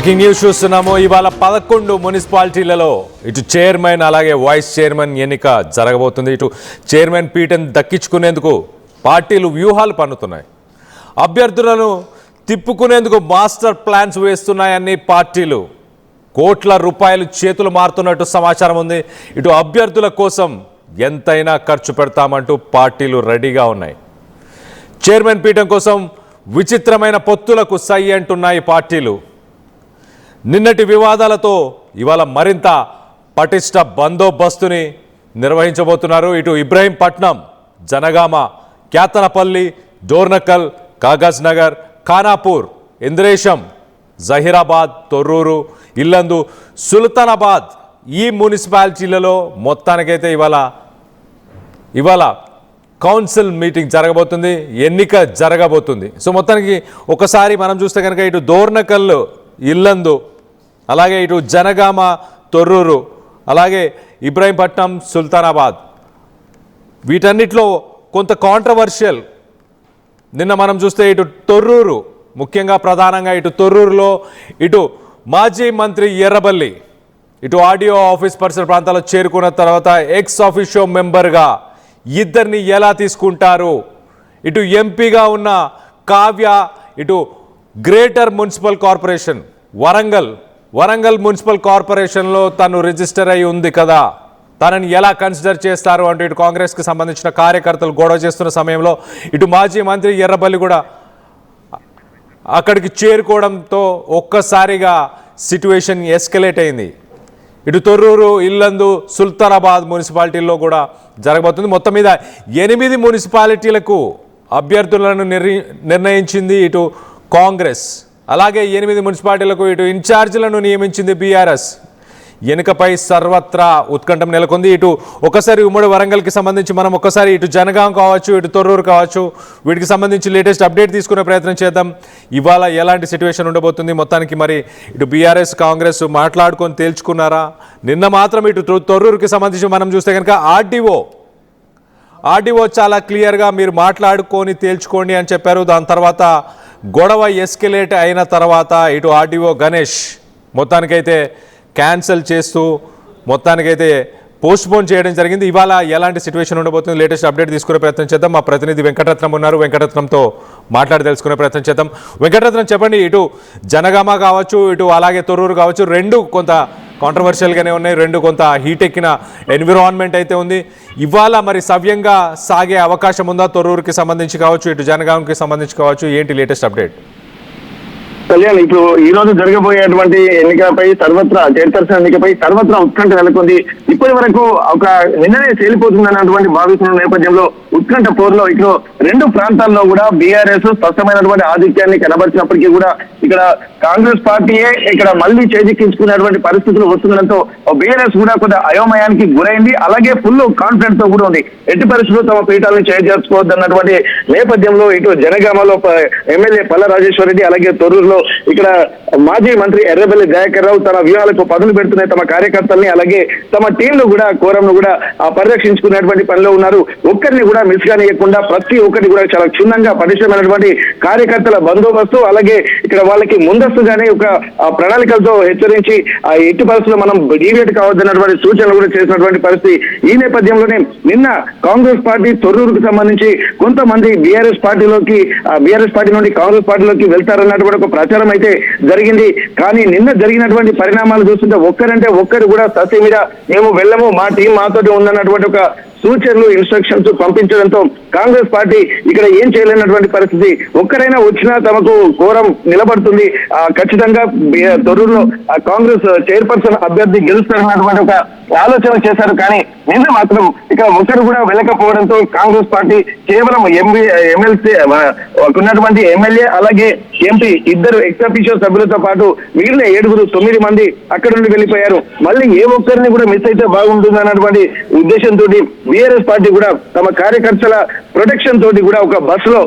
Breaking news చూస్తున్నాము. ఇవాళ 11 మున్సిపాలిటీలలో ఇటు చైర్మన్ అలాగే వైస్ చైర్మన్ ఎన్నిక జరగబోతుంది. ఇటు చైర్మన్ పీఠను దక్కించుకునేందుకు పార్టీలు వ్యూహాలు పన్నుతున్నాయి. అభ్యర్థులను తిప్పుకునేందుకు మాస్టర్ ప్లాన్స్ వేస్తున్నాయని పార్టీలు కోట్ల రూపాయలు చేతులు మారుతున్నట్టు సమాచారం ఉంది. ఇటు అభ్యర్థుల కోసం ఎంతైనా ఖర్చు పెడతామంటూ పార్టీలు రెడీగా ఉన్నాయి. చైర్మన్ పీఠం కోసం విచిత్రమైన పొత్తులకు సై అంటున్నాయి పార్టీలు. నిన్నటి వివాదాలతో ఇవాళ మరింత పటిష్ట బందోబస్తుని నిర్వహించబోతున్నారు. ఇటు ఇబ్రహీంపట్నం, జనగామ, క్యాతనపల్లి, డోర్నకల్, కాగజ్ నగర్, ఖానాపూర్, ఇంద్రేశం, జహీరాబాద్, తొర్రూరు, ఇల్లందు, సుల్తానాబాద్ ఈ మున్సిపాలిటీలలో మొత్తానికైతే ఇవాళ కౌన్సిల్ మీటింగ్ జరగబోతుంది, ఎన్నిక జరగబోతుంది. సో మొత్తానికి ఒకసారి మనం చూస్తే కనుక ఇటు డోర్నకల్, ఇల్లందు, అలాగే ఇటు జనగామ, తొర్రూరు, అలాగే ఇబ్రహీంపట్నం, సుల్తానాబాద్ వీటన్నిటిలో కొంత కాంట్రవర్షియల్. నిన్న మనం చూస్తే ఇటు తొర్రూరు, ముఖ్యంగా ప్రధానంగా ఇటు తొర్రూరులో ఇటు మాజీ మంత్రి ఎర్రబెల్లి ఇటు ఆడియో ఆఫీస్ పరిసర ప్రాంతాల్లో చేరుకున్న తర్వాత ఎక్స్ ఆఫీషియో మెంబర్గా ఇద్దరిని ఎలా తీసుకుంటారు? ఇటు ఎంపీగా ఉన్న కావ్య ఇటు greater municipal corporation Warangal municipal కార్పొరేషన్లో తను రిజిస్టర్ అయి ఉంది కదా, తనని ఎలా కన్సిడర్ చేస్తారు అంటూ ఇటు కాంగ్రెస్కి సంబంధించిన కార్యకర్తలు గొడవ చేస్తున్న సమయంలో ఇటు మాజీ మంత్రి ఎర్రబెల్లి కూడా అక్కడికి చేరుకోవడంతో ఒక్కసారిగా సిట్యుయేషన్ ఎస్కలేట్ అయింది. ఇటు తొర్రూరు, ఇల్లందు, సుల్తానాబాద్ మున్సిపాలిటీల్లో కూడా జరగబోతుంది. మొత్తం మీద 8 మున్సిపాలిటీలకు అభ్యర్థులను నిర్ణయించింది ఇటు కాంగ్రెస్. అలాగే 8 మున్సిపాలిటీలకు ఇటు ఇన్ఛార్జీలను నియమించింది బీఆర్ఎస్. ఎన్నికపై సర్వత్రా ఉత్కంఠం నెలకొంది. ఇటు ఒకసారి ఉమ్మడి వరంగల్కి సంబంధించి మనం ఒకసారి ఇటు జనగాం కావచ్చు, ఇటు తొర్రూరు కావచ్చు, వీటికి సంబంధించి లేటెస్ట్ అప్డేట్ తీసుకునే ప్రయత్నం చేద్దాం. ఇవాళ ఎలాంటి సిచ్యువేషన్ ఉండబోతుంది? మొత్తానికి మరి ఇటు బీఆర్ఎస్, కాంగ్రెస్ మాట్లాడుకొని తేల్చుకున్నారా? నిన్న మాత్రం ఇటు తొర్రూరుకి సంబంధించి మనం చూస్తే కనుక ఆర్డీఓ చాలా క్లియర్గా మీరు మాట్లాడుకొని తేల్చుకోండి అని చెప్పారు. దాని తర్వాత గొడవ ఎస్కలేట్ అయిన తర్వాత ఇటు ఆర్డీఓ గణేష్ మొత్తానికైతే క్యాన్సిల్ చేస్తూ మొత్తానికైతే పోస్ట్పోన్ చేయడం జరిగింది. ఇవాళ ఎలాంటి సిచ్యువేషన్ ఉండబోతుంది? లేటెస్ట్ అప్డేట్ తీసుకునే ప్రయత్నం చేద్దాం. మా ప్రతినిధి వెంకటరత్నం ఉన్నారు, వెంకటరత్నంతో మాట్లాడి తెలుసుకునే ప్రయత్నం చేద్దాం. వెంకటరత్నం చెప్పండి, ఇటు జనగామ కావచ్చు, ఇటు అలాగే తొర్రూరు కావచ్చు, రెండు కొంత కాంట్రవర్షియల్గానే ఉన్నాయి, రెండు కొంత హీట్ ఎక్కిన ఎన్విరాన్మెంట్ అయితే ఉంది. ఇవాళ మరి సవ్యంగా సాగే అవకాశం ఉందా? తొర్రూరుకి సంబంధించి కావచ్చు, ఇటు జనగామకి సంబంధించి కావచ్చు, ఏంటి లేటెస్ట్ అప్డేట్? కళ్యాణ్, ఇప్పుడు ఈ రోజు జరగబోయేటువంటి ఎన్నికపై చైర్పర్సన్ ఎన్నికపై సర్వత్రా ఉత్కంఠ నెలకొంది. ఇప్పటి వరకు ఒక నిన్ననే తేలిపోతుందన్నటువంటి భావిస్తున్న నేపథ్యంలో ఉత్కంఠ పోరులో ఇటు రెండు ప్రాంతాల్లో కూడా బీఆర్ఎస్ స్పష్టమైనటువంటి ఆధిక్యాన్ని కనబరిచినప్పటికీ కూడా ఇక్కడ కాంగ్రెస్ పార్టీయే ఇక్కడ మళ్ళీ చేజిక్కించుకునేటువంటి పరిస్థితులు వస్తుండడంతో బీఆర్ఎస్ కూడా కొంత అయోమయానికి గురైంది. అలాగే ఫుల్ కాన్ఫిడెన్స్ తో కూడా ఉంది. ఎట్టి పరిస్థితుల్లో తమ పీఠాలను చేజేసుకోవద్దు అన్నటువంటి నేపథ్యంలో ఇటు జనగామలో ఎమ్మెల్యే పల్ల రాజేశ్వర రెడ్డి, అలాగే తొర్రూరులో ఇక్కడ మాజీ మంత్రి ఎర్రబెల్లి దయాకర్ రావు తన వ్యూహాలకు పదులు పెడుతున్నాయి. తమ కార్యకర్తల్ని అలాగే తమ టీంను కూడా కోరంను కూడా పరిరక్షించుకునేటువంటి పనిలో ఉన్నారు. ఒక్కరిని కూడా మిస్ కానియకుండా ప్రతి ఒక్కరిని కూడా చాలా క్షుణ్ణంగా పటిష్టమైనటువంటి కార్యకర్తల బందోబస్తు, అలాగే ఇక్కడ వాళ్ళకి ముందస్తుగానే ఒక ప్రణాళికలతో హెచ్చరించి ఎట్టి పరిస్థితుల్లో మనం డీవియేట్ కావద్దన్నటువంటి సూచనలు కూడా చేసినటువంటి పరిస్థితి. ఈ నేపథ్యంలోనే నిన్న కాంగ్రెస్ పార్టీ తొర్రూరుకు సంబంధించి కొంతమంది బీఆర్ఎస్ పార్టీ నుండి కాంగ్రెస్ పార్టీలోకి వెళ్తారన్నటువంటి ఒక ప్రచారం అయితే జరిగింది. కానీ నిన్న జరిగినటువంటి పరిణామాలు చూస్తుంటే ఒక్కరంటే ఒక్కరు కూడా సస్య మీద మేము వెళ్ళము, మా టీం మాతోటి ఉందన్నటువంటి ఒక సూచనలు, ఇన్స్ట్రక్షన్స్ పంపించడంతో కాంగ్రెస్ పార్టీ ఇక్కడ ఏం చేయలేనటువంటి పరిస్థితి. ఒక్కరైనా వచ్చినా తమకు కోరం నిలబడుతుంది, ఖచ్చితంగా తొర్రూరులో కాంగ్రెస్ చైర్పర్సన్ అభ్యర్థి గెలుస్తారన్నటువంటి ఒక ఆలోచన చేశారు. కానీ నిన్న మాత్రం ఇక ఒక్కరు కూడా వెళ్ళకపోవడంతో కాంగ్రెస్ పార్టీ కేవలం ఎమ్మెల్సీ ఉన్నటువంటి ఎమ్మెల్యే అలాగే ఎంపీ ఇద్దరు ఎక్స్-అఫీషియో సభ్యులతో పాటు మిగిలిన 9 మంది అక్కడ నుండి వెళ్ళిపోయారు. మళ్ళీ ఏ ఒక్కరిని కూడా మిస్ అయితే బాగుంటుంది అన్నటువంటి ఉద్దేశంతో బీఆర్ఎస్ పార్టీ కూడా తమ కార్యకర్తల ప్రొటెక్షన్ తోటి కూడా ఒక బస్సులో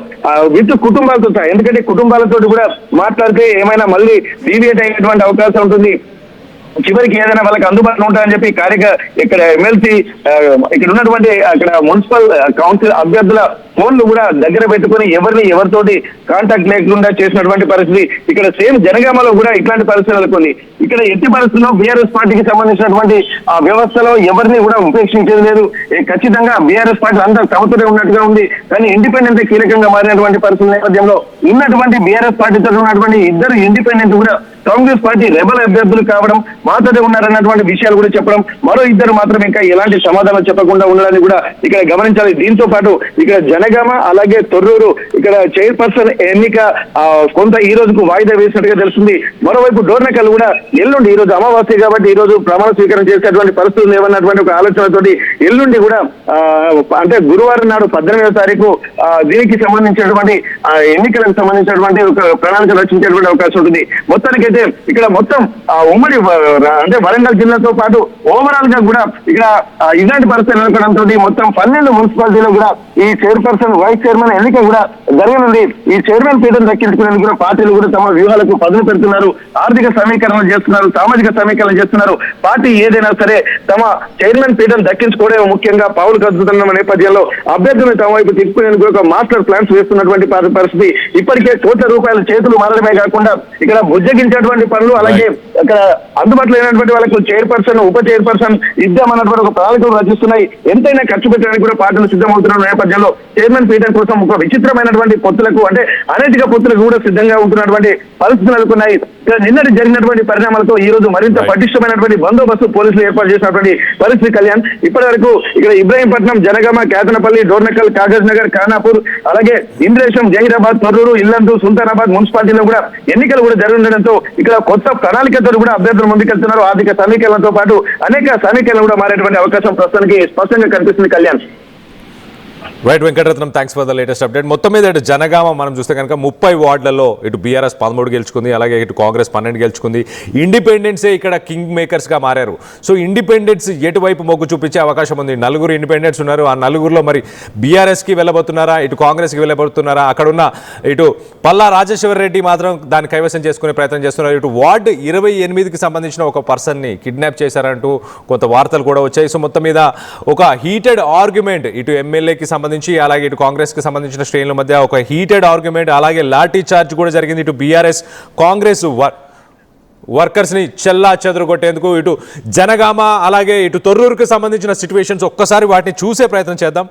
విత్ కుటుంబాలతో ఎందుకంటే కుటుంబాలతో కూడా మాట్లాడితే ఏమైనా మళ్ళీ డీవియేట్ అయ్యేటువంటి అవకాశం ఉంటుంది. చివరికి ఏదైనా వాళ్ళకి అందుబాటులో ఉంటారని చెప్పి ఇక్కడ ఎమ్మెల్సీ ఇక్కడ ఉన్నటువంటి అక్కడ మున్సిపల్ కౌన్సిల్ అభ్యర్థుల ఫోన్లు కూడా దగ్గర పెట్టుకుని ఎవరితోటి కాంటాక్ట్ లేకుండా చేసినటువంటి పరిస్థితి ఇక్కడ సేమ్ జనగామలో కూడా ఇట్లాంటి పరిస్థితి నెలకొంది. ఇక్కడ ఎట్టి పరిస్థితుల్లో బీఆర్ఎస్ పార్టీకి సంబంధించినటువంటి ఆ వ్యవస్థలో ఎవరిని కూడా ఉపేక్షించేది లేదు. ఖచ్చితంగా బీఆర్ఎస్ పార్టీ అంతా తమతోనే ఉన్నట్టుగా ఉంది. కానీ ఇండిపెండెంట్ కీలకంగా మారినటువంటి పరిస్థితుల నేపథ్యంలో ఉన్నటువంటి బీఆర్ఎస్ పార్టీతో ఉన్నటువంటి ఇద్దరు ఇండిపెండెంట్ కూడా కాంగ్రెస్ పార్టీ రెబల్ అభ్యర్థులు కావడం మాతోనే ఉన్నారన్నటువంటి విషయాలు కూడా చెప్పడం, మరో ఇద్దరు మాత్రం ఇంకా ఎలాంటి సమాధానం చెప్పకుండా ఉండడాన్ని కూడా ఇక్కడ గమనించాలి. దీంతో పాటు ఇక్కడ జనగామ అలాగే తొర్రూరు ఇక్కడ చైర్పర్సన్ ఎన్నిక కొంత ఈ రోజుకు వాయిదా వేసినట్టుగా తెలుస్తుంది. మరోవైపు డోర్నకల్ కూడా ఎల్లుండి, ఈ రోజు అమావాస్య కాబట్టి ఈ రోజు ప్రమాణ స్వీకారం చేసేటువంటి పరిస్థితులు లేవన్నటువంటి ఒక ఆలోచనతోటి ఎల్లుండి కూడా అంటే గురువారం నాడు 18వ తారీఖు దీనికి సంబంధించినటువంటి ఎన్నికలకు సంబంధించినటువంటి ఒక ప్రణాళిక రచించేటువంటి అవకాశం ఉంటుంది. మొత్తానికైతే ఇక్కడ మొత్తం ఉమ్మడి అంటే వరంగల్ జిల్లాతో పాటు ఓవరాల్ గా కూడా ఇక్కడ ఇలాంటి పరిస్థితులు నెలకొనడంతో మొత్తం 12 మున్సిపాలిటీలో కూడా ఈ చైర్పర్సన్ వైస్ చైర్మన్ ఎన్నిక కూడా జరగనుంది. ఈ చైర్మన్ పీఠం దక్కించుకునేందుకు కూడా పార్టీలు కూడా తమ వ్యూహాలకు పదును పెడుతున్నారు. ఆర్థిక సమీకరణలు చేస్తున్నారు, సామాజిక సమీకరణలు చేస్తున్నారు. పార్టీ ఏదైనా సరే తమ చైర్మన్ పీఠం దక్కించుకోవడం ముఖ్యంగా పావులు కదుతున్న నేపథ్యంలో అభ్యర్థులను తమ వైపు తిప్పుకునేందుకు ఒక మాస్టర్ ప్లాన్స్ వేస్తున్నటువంటి పరిస్థితి. ఇప్పటికే కోట్ల రూపాయల చేతులు మారడమే కాకుండా ఇక్కడ బుజ్జగించేటువంటి పనులు, అలాగే అక్కడ అందుబాటులో లేనటువంటి వాళ్ళకు చైర్పర్సన్ ఉప చైర్పర్సన్ ఇద్దామన్నటువంటి ఒక ప్రణాళికలు రచిస్తున్నాయి. ఎంతైనా ఖర్చు పెట్టడానికి కూడా పార్టీలు సిద్ధమవుతున్న నేపథ్యంలో చైర్మన్ పీఠం కోసం ఒక విచిత్రమైనటువంటి పొత్తులకు అంటే అనైతిక పొత్తులకు కూడా సిద్ధంగా ఉంటున్నటువంటి పరిస్థితులు నెలకొన్నాయి. నిన్నటి జరిగినటువంటి పరిణామాలతో ఈ రోజు మరింత పటిష్టమైనటువంటి బందోబస్తు పోలీసులు ఏర్పాటు చేసినటువంటి పరిస్థితి. కళ్యాణ్, ఇప్పటి వరకు ఇక్కడ ఇబ్రాహీంపట్నం, జనగామ, కేతనపల్లి, డోర్నకల్, కాగజ్ నగర్, ఖానాపూర్, అలాగే ఇంద్రేశం, జహీరాబాద్, తొర్రూరు, ఇల్లందు, సుల్తానాబాద్ మున్సిపాలిటీలో కూడా ఎన్నికలు కూడా జరుగుతుండడంతో ఇక్కడ కొత్త ప్రణాళికతో కూడా అభ్యర్థులు ముందుకెళ్తున్నారు. ఆర్థిక సమీకరణలతో పాటు అనేక సమీకరణలు కూడా మారేటువంటి అవకాశం ప్రస్తుతానికి స్పష్టంగా కనిపిస్తుంది. Kalyan. Right Venkataratnam, thanks for the latest update. మొత్తం మీద ఇటు జనగామ మనం చూస్తే కనుక 30 వార్డులలో ఇటు బీఆర్ఎస్ 13 గెలుచుకుంది, అలాగే ఇటు కాంగ్రెస్ 12 గెలుచుకుంది. ఇండిపెండెన్సే ఇక్కడ కింగ్ మేకర్స్గా మారారు. సో ఇండిపెండెన్స్ ఎటువైపు మొగ్గు చూపించే అవకాశం ఉంది? 4 ఇండిపెండెంట్స్ ఉన్నారు. ఆ 4లో మరి బీఆర్ఎస్కి వెళ్ళబోతున్నారా, ఇటు కాంగ్రెస్కి వెళ్ళబోతున్నారా? అక్కడున్న ఇటు పల్లా రాజేశ్వర రెడ్డి మాత్రం దాన్ని కైవసం చేసుకునే ప్రయత్నం చేస్తున్నారు. ఇటు వార్డు 28కి సంబంధించిన ఒక పర్సన్ని కిడ్నాప్ చేశారంటూ కొంత వార్తలు కూడా వచ్చాయి. సో మొత్తం మీద ఒక హీటెడ్ ఆర్గ్యుమెంట్ ఇటు ఎమ్మెల్యేకి సంబంధించి అలాగే ఇటు కాంగ్రెస్ కి సంబంధించిన శ్రేణుల మధ్య ఒక హీటెడ్ ఆర్గ్యుమెంట్, అలాగే లాఠీ చార్జ్ కూడా జరిగింది. ఇటు బీఆర్ఎస్ కాంగ్రెస్ వర్కర్స్ ని చెల్లా చెదరగొట్టేందుకు ఇటు జనగామ అలాగే ఇటు తొర్రూరుకు సంబంధించిన సిచ్యువేషన్స్ ఒక్కసారి వాటిని చూసే ప్రయత్నం చేద్దాం.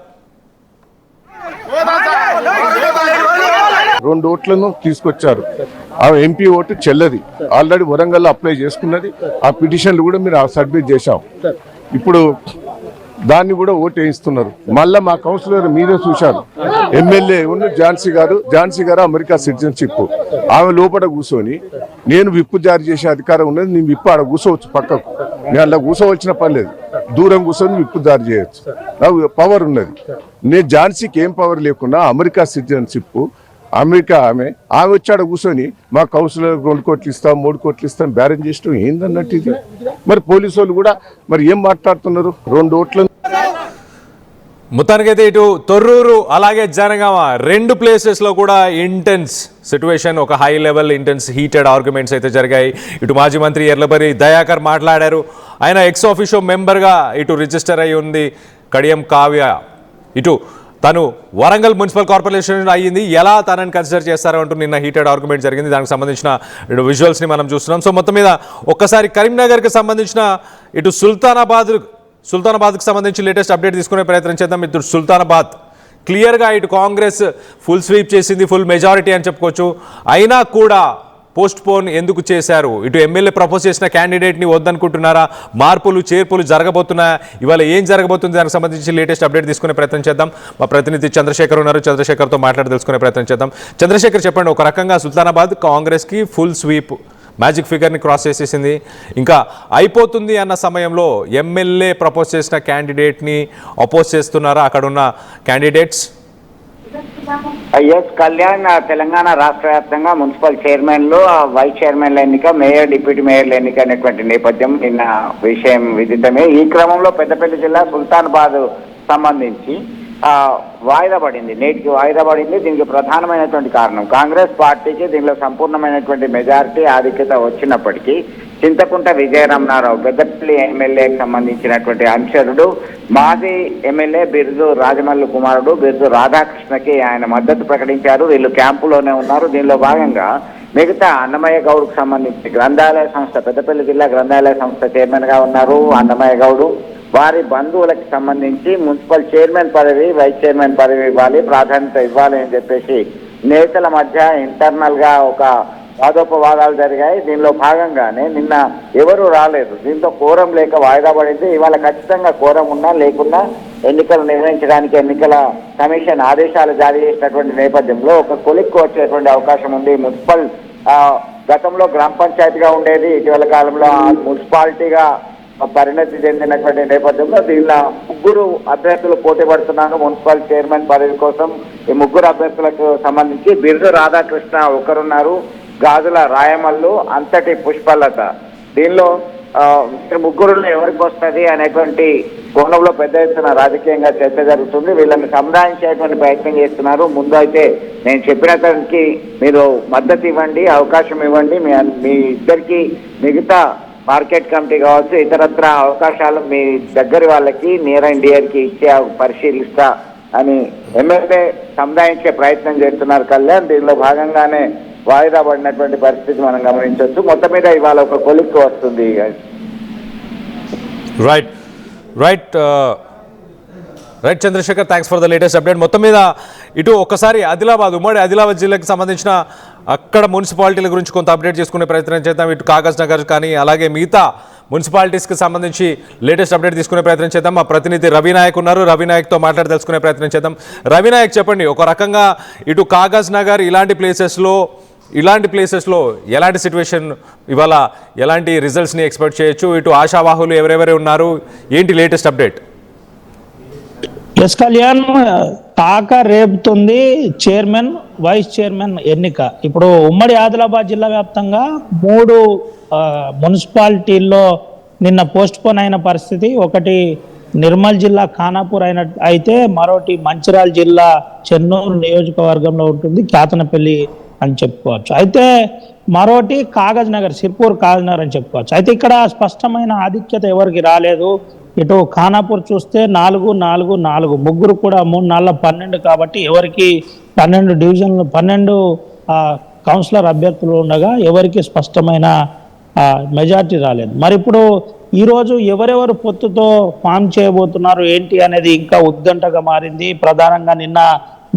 2 ఓట్లను తీసుకొచ్చారు. ఆ ఎంపీ ఓటు చెల్లది, ఆల్రెడీ వరంగల్లో అప్లై చేసుకున్నది. ఆ పిటిషన్లు కూడా మీరు సబ్మిట్ చేశాం. ఇప్పుడు దాన్ని కూడా ఓటు వేయిస్తున్నారు. మళ్ళీ మా కౌన్సిలర్ మీరే చూశారు, ఎమ్మెల్యే ఉన్న ఝాన్సీ గారు అమెరికా సిటిజన్షిప్. ఆమె లోపల కూర్చొని నేను విప్పు జారీ చేసే అధికారం ఉన్నది, నేను విప్పు ఆడ కూర్చోవచ్చు, పక్కకు నేను అలా కూర్చోవలసిన పని లేదు, దూరం కూర్చొని విప్పు జారీ చేయొచ్చు, నాకు పవర్ ఉన్నది. నేను ఝాన్సీకి ఏం పవర్ లేకుండా అమెరికా సిటిజన్షిప్, అమెరికా ఆమె వచ్చాడ కూర్చొని మా కౌన్సిలర్ 2 కోట్లు ఇస్తాం 3 కోట్లు ఇస్తాం బ్యారేజ్ చేయడం ఏందన్నట్టు ఇది. మరి పోలీసు వాళ్ళు కూడా మరి ఏం మాట్లాడుతున్నారు? 2 ఓట్లను మొత్తానికైతే ఇటు తొర్రూరు అలాగే జనగామ 2 ప్లేసెస్లో కూడా ఇంటెన్స్ సిచ్యువేషన్, ఒక high level intense heated arguments అయితే జరిగాయి. ఇటు మాజీ మంత్రి ఎర్లబరి దయాకర్ మాట్లాడారు. ఆయన ఎక్స్ ఆఫీషియో మెంబర్గా ఇటు రిజిస్టర్ అయి ఉంది. కడియం కావ్య ఇటు తను వరంగల్ మున్సిపల్ కార్పొరేషన్ అయ్యింది, ఎలా తనని కన్సిడర్ చేస్తారో అంటూ నిన్న హీటెడ్ ఆర్గ్యుమెంట్ జరిగింది. దానికి సంబంధించిన విజువల్స్ని మనం చూస్తున్నాం. సో మొత్తం మీద ఒక్కసారి కరీంనగర్కి సంబంధించిన ఇటు సుల్తానాబాద్కి సంబంధించి లేటెస్ట్ అప్డేట్ తీసుకునే ప్రయత్నం చేద్దాం. ఇటు సుల్తానాబాద్ క్లియర్గా ఇటు కాంగ్రెస్ ఫుల్ స్వీప్ చేసింది, ఫుల్ మెజారిటీ అని చెప్పుకోవచ్చు. అయినా కూడా పోస్ట్ పోన్ ఎందుకు చేశారు? ఇటు ఎమ్మెల్యే ప్రపోజ్ చేసిన క్యాండిడేట్ని వద్దనుకుంటున్నారా? మార్పులు చేర్పులు జరగబోతున్నాయా? ఇవాళ ఏం జరగబోతుంది? దానికి సంబంధించి లేటెస్ట్ అప్డేట్ తీసుకునే ప్రయత్నం చేద్దాం. మా ప్రతినిధి చంద్రశేఖర్ ఉన్నారు, చంద్రశేఖర్తో మాట్లాడి తెలుసుకునే ప్రయత్నం చేద్దాం. చంద్రశేఖర్, చెప్పండి, ఒక రకంగా సుల్తానాబాద్ కాంగ్రెస్కి ఫుల్ స్వీప్, మ్యాజిక్ ఫిగర్ని క్రాస్ చేసేసింది, ఇంకా అయిపోతుంది అన్న సమయంలో ఎమ్మెల్యే ప్రపోజ్ చేసిన క్యాండిడేట్ని అపోజ్ చేస్తున్నారా అక్కడున్న క్యాండిడేట్స్? ఎస్ కళ్యాణ్, తెలంగాణ రాష్ట్ర వ్యాప్తంగా మున్సిపల్ చైర్మన్లు, వైస్ చైర్మన్ల ఎన్నిక, మేయర్, డిప్యూటీ మేయర్ల ఎన్నిక అనేటువంటి నేపథ్యం నిన్న విషయం విదితమే. ఈ క్రమంలో పెద్దపల్లి జిల్లా సుల్తానాబాద్ సంబంధించి వాయిదా పడింది, నేటికి వాయిదా పడింది. దీనికి ప్రధానమైనటువంటి కారణం కాంగ్రెస్ పార్టీకి దీనిలో సంపూర్ణమైనటువంటి మెజారిటీ ఆధిక్యత వచ్చినప్పటికీ చింతకుంట విజయరమణారావు పెద్దపల్లి ఎమ్మెల్యేకి సంబంధించినటువంటి అనుచరుడు, మాజీ ఎమ్మెల్యే బిర్జు రాజమల్లు కుమారుడు బిర్జు రాధాకృష్ణకి ఆయన మద్దతు ప్రకటించారు. వీళ్ళు క్యాంపులోనే ఉన్నారు. దీనిలో భాగంగా మిగతా అన్నమయ్య గౌడ్కు సంబంధించి గ్రంథాలయ సంస్థ, పెద్దపల్లి జిల్లా గ్రంథాలయ సంస్థ చైర్మన్ గా ఉన్నారు అన్నమయ్య గౌడు. వారి బంధువులకు సంబంధించి మున్సిపల్ చైర్మన్ పదవి, వైస్ చైర్మన్ పదవి ఇవ్వాలి, ప్రాధాన్యత ఇవ్వాలి అని చెప్పేసి నేతల మధ్య ఇంటర్నల్ గా ఒక వాదోపవాదాలు జరిగాయి. దీనిలో భాగంగానే నిన్న ఎవరు రాలేదు. దీంతో కోరం లేక వాయిదా పడింది. ఇవాళ ఖచ్చితంగా కోరం ఉన్నా లేకున్నా ఎన్నికలు నిర్వహించడానికి ఎన్నికల కమిషన్ ఆదేశాలు జారీ చేసినటువంటి నేపథ్యంలో ఒక కొలిక్కు వచ్చేటువంటి అవకాశం ఉంది. మున్సిపల్ గతంలో గ్రామ పంచాయతీగా ఉండేది, ఇటీవల కాలంలో మున్సిపాలిటీగా పరిణతి చెందినటువంటి నేపథ్యంలో దీనిలో 3 అభ్యర్థులు పోటీ పడుతున్నారు మున్సిపల్ చైర్మన్ పదవి కోసం. ఈ 3 అభ్యర్థులకు సంబంధించి బిర్జు రాధాకృష్ణ ఒకరున్నారు, గాజుల రాయమల్లు, అంతటి పుష్పలత. దీనిలో 3 ఎవరికి వస్తుంది అనేటువంటి కోణంలో పెద్ద ఎత్తున రాజకీయంగా చర్చ జరుగుతుంది. వీళ్ళని సముదాయించేటువంటి ప్రయత్నం చేస్తున్నారు. ముందు అయితే నేను చెప్పినదానికి మీరు మద్దతు ఇవ్వండి, అవకాశం ఇవ్వండి, మీ ఇద్దరికి మిగతా మార్కెట్ కమిటీ కావచ్చు ఇతరత్ర అవకాశాలు మీ దగ్గర వాళ్ళకి నియర్ అండ్ డియర్కి ఇచ్చే పరిశీలిస్తా అని ఎమ్మెల్యే సముదాయించే ప్రయత్నం చేస్తున్నారు కళ్యాణ్. దీనిలో భాగంగానే వాయిదా పడినటువంటి పరిస్థితి మనం గమనించవచ్చు. మొత్తం మీద ఇవాళ ఒక కొలిక్కు వస్తుంది. Right right right Chandrashekhar, thanks for the latest update. మొత్తం మీద ఇటు ఒక్కసారి ఉమ్మడి ఆదిలాబాద్ జిల్లాకి సంబంధించిన అక్కడ మున్సిపాలిటీల గురించి కొంత అప్డేట్ చేసుకునే ప్రయత్నం చేద్దాం. ఇటు కాగజ్ నగర్ కానీ అలాగే మిగతా మున్సిపాలిటీస్కి సంబంధించి లేటెస్ట్ అప్డేట్ తీసుకునే ప్రయత్నం చేద్దాం. మా ప్రతినిధి రవినాయక్ ఉన్నారు, రవినాయక్తో మాట్లాడి తెలుసుకునే ప్రయత్నం చేద్దాం. రవినాయక్, చెప్పండి, ఒక రకంగా ఇటు కాగజ్ నగర్ ఇలాంటి ప్లేసెస్లో ఎలాంటి సిచ్యువేషన్, ఇవాళ ఎలాంటి రిజల్ట్స్ని ఎక్స్పెక్ట్ చేయొచ్చు? ఇటు ఆశావాహులు ఎవరెవరు ఉన్నారు, ఏంటి లేటెస్ట్ అప్డేట్? ఎస్ కళ్యాణ్, తాక రేపుతుంది చైర్మన్ వైస్ చైర్మన్ ఎన్నిక. ఇప్పుడు ఉమ్మడి ఆదిలాబాద్ జిల్లా వ్యాప్తంగా 3 మున్సిపాలిటీల్లో నిన్న పోస్ట్ పోన్ అయిన పరిస్థితి. ఒకటి నిర్మల్ జిల్లా ఖానాపూర్ అయితే మరొకటి మంచిర్యాల జిల్లా చెన్నూరు నియోజకవర్గంలో ఉంటుంది, కేతనపల్లి అని చెప్పుకోవచ్చు. అయితే మరోటి కాగజ్ నగర్, సిర్పూర్ కాగజ్ నగర్ అని చెప్పుకోవచ్చు. అయితే ఇక్కడ స్పష్టమైన ఆధిక్యత ఎవరికి రాలేదు. ఇటు ఖానాపూర్ చూస్తే 4-4-4, 3 కూడా 3-4-12 కాబట్టి ఎవరికి 12 డివిజన్లు 12 కౌన్సిలర్ అభ్యర్థులు ఉండగా ఎవరికి స్పష్టమైన మెజార్టీ రాలేదు. మరి ఇప్పుడు ఈరోజు ఎవరెవరు పొత్తుతో ఫామ్ చేయబోతున్నారు ఏంటి అనేది ఇంకా ఉద్గంటగా మారింది. ప్రధానంగా నిన్న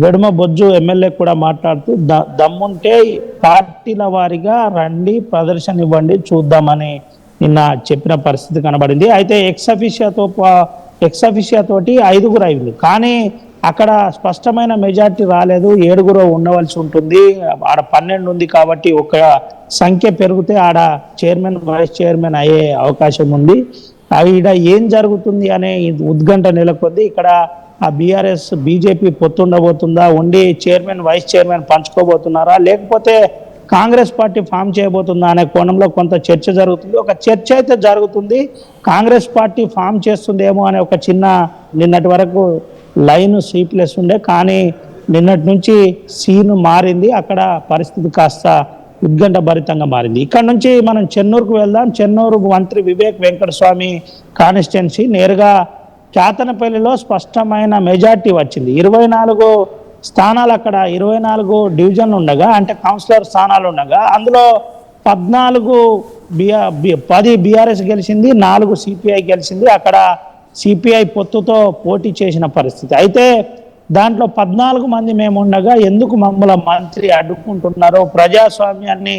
వెడుమ బొజ్జు ఎమ్మెల్యే కూడా మాట్లాడుతూ దమ్ముంటే పార్టీల వారీగా రండి, ప్రదర్శన ఇవ్వండి, చూద్దామని నిన్న చెప్పిన పరిస్థితి కనబడింది. అయితే ఎక్స్ అఫీషియా తోటి 5 అయింది, కానీ అక్కడ స్పష్టమైన మెజార్టీ రాలేదు. 7 ఉండవలసి ఉంటుంది. ఆడ 12 ఉంది కాబట్టి ఒక సంఖ్య పెరిగితే ఆడ చైర్మన్ వైస్ చైర్మన్ అయ్యే అవకాశం ఉంది. ఈడ ఏం జరుగుతుంది అనే ఉద్గంట నెలకొంది. ఇక్కడ ఆ బీఆర్ఎస్ బీజేపీ పొత్తుండబోతుందా, ఉండి చైర్మన్ వైస్ చైర్మన్ పంచుకోబోతున్నారా, లేకపోతే కాంగ్రెస్ పార్టీ ఫామ్ చేయబోతుందా అనే కోణంలో కొంత చర్చ జరుగుతుంది. ఒక చర్చ అయితే జరుగుతుంది, కాంగ్రెస్ పార్టీ ఫామ్ చేస్తుందేమో అనే ఒక చిన్న నిన్నటి వరకు లైన్ C+ ఉండే, కానీ నిన్నటి నుంచి సీన్ మారింది. అక్కడ పరిస్థితి కాస్త ఉద్గంట భరితంగా మారింది. ఇక్కడ నుంచి మనం చెన్నూరుకు వెళ్దాం. చెన్నూరు మంత్రి వివేక్ వెంకటస్వామి కాన్స్టిట్యున్సీ నేరుగా కేతనపల్లిలో స్పష్టమైన మెజార్టీ వచ్చింది. 24 స్థానాలు, అక్కడ 24 డివిజన్లు ఉండగా, అంటే కౌన్సిలర్ స్థానాలు ఉండగా అందులో 10 బీఆర్ఎస్ గెలిచింది, 4 సిపిఐ గెలిచింది. అక్కడ సిపిఐ పొత్తుతో పోటీ చేసిన పరిస్థితి. అయితే దాంట్లో 14 మంది మేము ఉండగా ఎందుకు మమ్మల్ని మంత్రి అడ్డుకుంటున్నారో, ప్రజాస్వామ్యాన్ని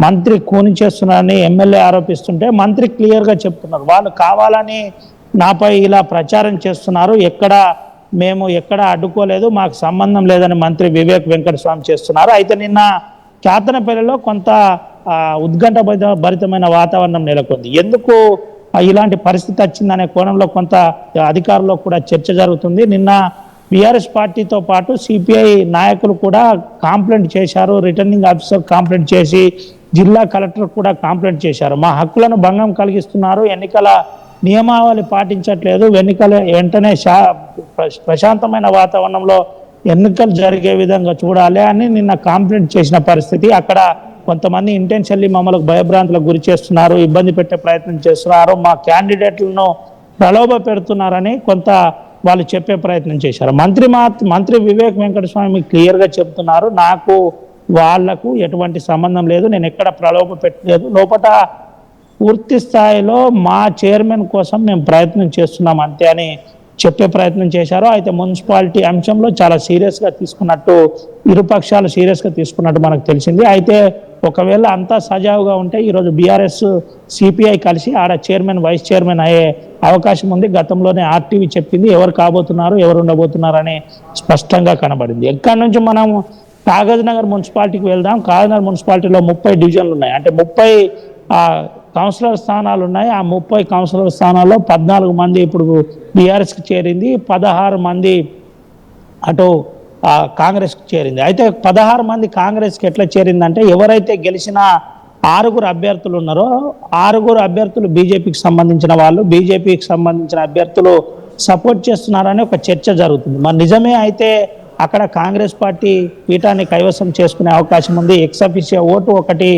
మంత్రి కూని చేస్తున్నారని ఎమ్మెల్యే ఆరోపిస్తుంటే మంత్రి క్లియర్గా చెప్తున్నారు, వాళ్ళు కావాలని నాపై ఇలా ప్రచారం చేస్తున్నారు, మేము ఎక్కడ అడ్డుకోలేదు, మాకు సంబంధం లేదని మంత్రి వివేక్ వెంకటస్వామి చేస్తున్నారు. అయితే నిన్న కేతనపల్లిలో కొంత ఉద్గంట భరితమైన వాతావరణం నెలకొంది. ఎందుకు ఇలాంటి పరిస్థితి వచ్చిందనే కోణంలో కొంత అధికారుల్లో కూడా చర్చ జరుగుతుంది. నిన్న బీఆర్ఎస్ పార్టీతో పాటు సిపిఐ నాయకులు కూడా కంప్లైంట్ చేశారు, రిటర్నింగ్ ఆఫీసర్ కంప్లైంట్ చేసి జిల్లా కలెక్టర్ కూడా కంప్లైంట్ చేశారు. మా హక్కులను భంగం కలిగిస్తున్నారు, ఎన్నికల నియమావళి పాటించట్లేదు, వెంటనే ప్రశాంతమైన వాతావరణంలో ఎన్నికలు జరిగే విధంగా చూడాలి అని నిన్న కంప్లైంట్ చేసిన పరిస్థితి. అక్కడ కొంతమంది ఇంటెన్షన్లీ మమ్మల్ని భయభ్రాంతులకు గురి చేస్తున్నారు, ఇబ్బంది పెట్టే ప్రయత్నం చేస్తున్నారు, మా క్యాండిడేట్లను ప్రలోభ పెడుతున్నారని కొంత వాళ్ళు చెప్పే ప్రయత్నం చేశారు. మంత్రి వివేక్ వెంకటస్వామి క్లియర్గా చెప్తున్నారు, నాకు వాళ్లకు ఎటువంటి సంబంధం లేదు, నేను ఎక్కడ ప్రలోభ పెట్టలేదు, లోపల పూర్తి స్థాయిలో మా చైర్మన్ కోసం మేము ప్రయత్నం చేస్తున్నాం అంతే అని చెప్పే ప్రయత్నం చేశారు. అయితే మున్సిపాలిటీ అంశంలో చాలా సీరియస్గా తీసుకున్నట్టు, ఇరుపక్షాలు సీరియస్గా తీసుకున్నట్టు మనకు తెలిసింది. అయితే ఒకవేళ అంతా సజావుగా ఉంటే ఈరోజు బీఆర్ఎస్ సిపిఐ కలిసి ఆడ చైర్మన్ వైస్ చైర్మన్ అయ్యే అవకాశం ఉంది. గతంలోనే ఆర్టీవీ చెప్పింది ఎవరు కాబోతున్నారు, ఎవరు ఉండబోతున్నారు అని స్పష్టంగా కనబడింది. ఎక్కడి నుంచి మనం కాగజ్ నగర్ మున్సిపాలిటీకి వెళ్దాం. కాగజ్ నగర్ మున్సిపాలిటీలో 30 డివిజన్లు ఉన్నాయి, అంటే 30 కౌన్సిలర్ స్థానాలు ఉన్నాయి. ఆ 30 కౌన్సిలర్ స్థానాల్లో 14 మంది ఇప్పుడు బీఆర్ఎస్కి చేరింది, 16 మంది అటు కాంగ్రెస్కి చేరింది. అయితే 16 మంది కాంగ్రెస్కి ఎట్లా చేరిందంటే ఎవరైతే గెలిచిన 6 అభ్యర్థులు ఉన్నారో 6 అభ్యర్థులు బీజేపీకి సంబంధించిన వాళ్ళు, బీజేపీకి సంబంధించిన అభ్యర్థులు సపోర్ట్ చేస్తున్నారని ఒక చర్చ జరుగుతుంది. మరి నిజమే అయితే అక్కడ కాంగ్రెస్ పార్టీ పీఠాన్ని కైవసం చేసుకునే అవకాశం ఉంది. ఎక్స్-అఫీషియో ఓటు ఒకటి